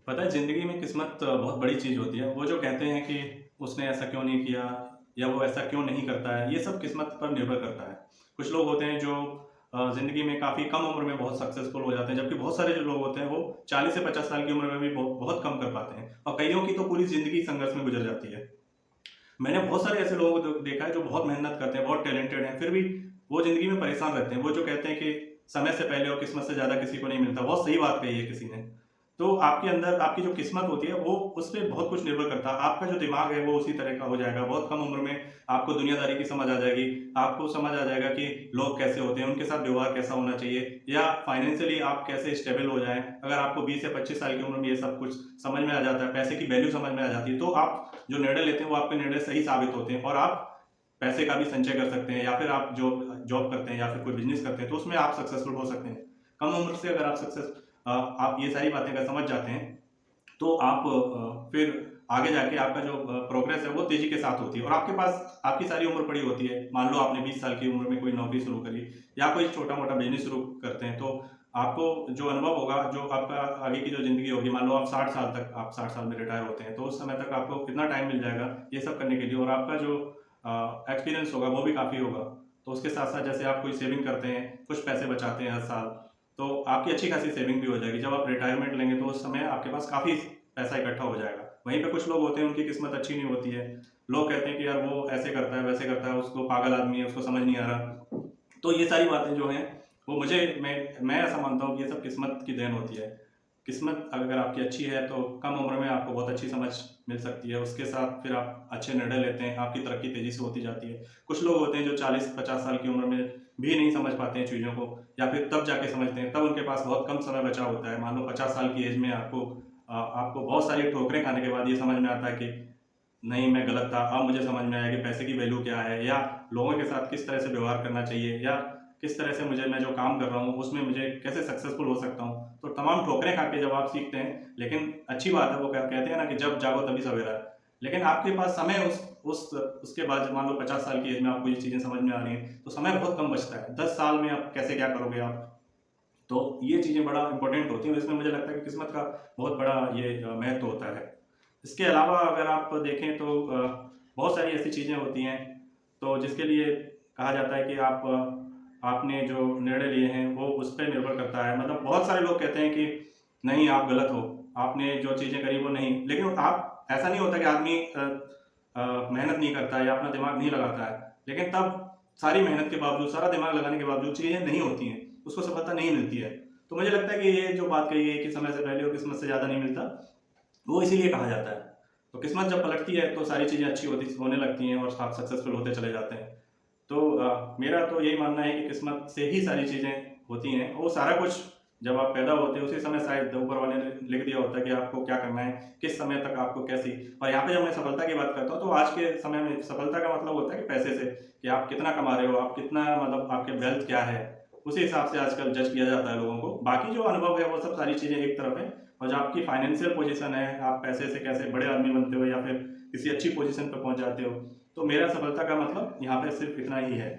पता है ज़िंदगी में किस्मत बहुत बड़ी चीज़ होती है। वो जो कहते हैं कि उसने ऐसा क्यों नहीं किया या वो ऐसा क्यों नहीं करता है, ये सब किस्मत पर निर्भर करता है। कुछ लोग होते हैं जो ज़िंदगी में काफ़ी कम उम्र में बहुत सक्सेसफुल हो जाते हैं, जबकि बहुत सारे जो लोग होते हैं वो 40 से 50 साल की उम्र में भी बहुत बहुत कम कर पाते हैं और कइयों की तो पूरी ज़िंदगी संघर्ष में गुजर जाती है। मैंने बहुत सारे ऐसे लोगों को देखा है जो बहुत मेहनत करते हैं, बहुत टैलेंटेड हैं, फिर भी वो ज़िंदगी में परेशान रहते हैं। वो जो कहते हैं कि समय से पहले और किस्मत से ज़्यादा किसी को नहीं मिलता, बहुत सही बात कही है किसी ने। तो आपके अंदर आपकी जो किस्मत होती है वो उस पे बहुत कुछ निर्भर करता है। आपका जो दिमाग है वो उसी तरह का हो जाएगा। बहुत कम उम्र में आपको दुनियादारी की समझ आ जाएगी। आपको समझ आ जाएगा कि लोग कैसे होते हैं, उनके साथ व्यवहार कैसा होना चाहिए या फाइनेंशियली आप कैसे स्टेबल हो जाएँ। अगर आपको 20 या 25 साल की उम्र में ये सब कुछ समझ में आ जाता है, पैसे की वैल्यू समझ में आ जाती है, तो आप जो निर्णय लेते हैं वो आपके निर्णय सही साबित होते हैं और आप पैसे का भी संचय कर सकते हैं या फिर आप जो जॉब करते हैं या फिर कोई बिज़नेस करते हैं तो उसमें आप सक्सेसफुल हो सकते हैं। कम उम्र से अगर आप ये सारी बातें अगर समझ जाते हैं तो आप फिर आगे जाके आपका जो प्रोग्रेस है वो तेज़ी के साथ होती है और आपके पास आपकी सारी उम्र पड़ी होती है। मान लो आपने 20 साल की उम्र में कोई नौकरी शुरू करी या कोई छोटा-मोटा बिज़नेस शुरू करते हैं, तो आपको जो अनुभव होगा, जो आपका आगे की जो ज़िंदगी होगी, मान लो आप 60 साल में रिटायर होते हैं, तो उस समय तक आपको कितना टाइम मिल जाएगा ये सब करने के लिए और आपका जो एक्सपीरियंस होगा वो भी काफ़ी होगा। तो उसके साथ-साथ जैसे आप कोई सेविंग करते हैं, कुछ पैसे बचाते हैं हर साल, तो आपकी अच्छी खासी सेविंग भी हो जाएगी। जब आप रिटायरमेंट लेंगे तो उस समय आपके पास काफ़ी पैसा इकट्ठा हो जाएगा। वहीं पे कुछ लोग होते हैं उनकी किस्मत अच्छी नहीं होती है। लोग कहते हैं कि यार वो ऐसे करता है, वैसे करता है, उसको पागल आदमी है, उसको समझ नहीं आ रहा। तो ये सारी बातें जो हैं वो मैं ऐसा मानता हूँ कि ये सब किस्मत की देन होती है। किस्मत अगर आपकी अच्छी है तो कम उम्र में आपको बहुत अच्छी समझ मिल सकती है। उसके साथ फिर आप अच्छे निर्णय लेते हैं, आपकी तरक्की तेज़ी से होती जाती है। कुछ लोग होते हैं जो 40-50 साल की उम्र में भी नहीं समझ पाते हैं चीज़ों को या फिर तब जाके समझते हैं, तब उनके पास बहुत कम समय बचा होता है। मान लो 50 साल की एज में आपको बहुत सारी ठोकरें खाने के बाद ये समझ में आता है कि नहीं, मैं गलत था। अब मुझे समझ में आया कि पैसे की वैल्यू क्या है या लोगों के साथ किस तरह से व्यवहार करना चाहिए या किस तरह से मैं जो काम कर रहा हूँ उसमें मुझे कैसे सक्सेसफुल हो सकता हूँ। तो तमाम ठोकरें खा के जब आप सीखते हैं, लेकिन अच्छी बात है, वो कहते हैं ना कि जब जागो तभी सवेरा है। लेकिन आपके पास समय उसके बाद जब मान लो 50 साल की एज में आपको ये चीज़ें समझ में आ रही हैं, तो समय बहुत कम बचता है। 10 साल में आप कैसे क्या करोगे आप? तो ये चीज़ें बड़ा इम्पोर्टेंट होती हैं और इसमें मुझे लगता है कि किस्मत का बहुत बड़ा ये महत्व होता है। इसके अलावा अगर आप देखें तो बहुत सारी ऐसी चीज़ें होती हैं, तो जिसके लिए कहा जाता है कि आपने जो निर्णय लिए हैं वो उस पे निर्भर करता है। मतलब बहुत सारे लोग कहते हैं कि नहीं, आप गलत हो, आपने जो चीज़ें करी वो नहीं, लेकिन आप ऐसा नहीं होता कि आदमी मेहनत नहीं करता है या अपना दिमाग नहीं लगाता है, लेकिन तब सारी मेहनत के बावजूद, सारा दिमाग लगाने के बावजूद चीज़ें नहीं होती हैं, उसको सफलता नहीं मिलती है। तो मुझे लगता है कि ये जो बात कही है कि समय से पहले और किस्मत से ज़्यादा नहीं मिलता, वो इसीलिए कहा जाता है। तो किस्मत जब पलटती है तो सारी चीज़ें अच्छी होने लगती हैं और आप सक्सेसफुल होते चले जाते हैं। तो मेरा तो यही मानना है कि किस्मत से ही सारी चीज़ें होती हैं। वो सारा कुछ जब आप पैदा होते हैं उसी समय शायद ऊपर वाले ने लिख दिया होता है कि आपको क्या करना है, किस समय तक आपको कैसी। और यहाँ पे जब मैं सफलता की बात करता हूँ तो आज के समय में सफलता का मतलब होता है कि पैसे से, कि आप कितना कमा रहे हो, आप कितना, मतलब आपके वेल्थ क्या है, उसी हिसाब से आजकल जज किया जाता है लोगों को। बाकी जो अनुभव है वो सब सारी चीज़ें एक तरफ है और जो आपकी फाइनेंशियल पोजीशन है, आप पैसे से कैसे बड़े आदमी बनते हो या फिर किसी अच्छी पोजीशन पर पहुँच जाते हो, तो मेरा सफलता का मतलब यहाँ पे सिर्फ इतना ही है।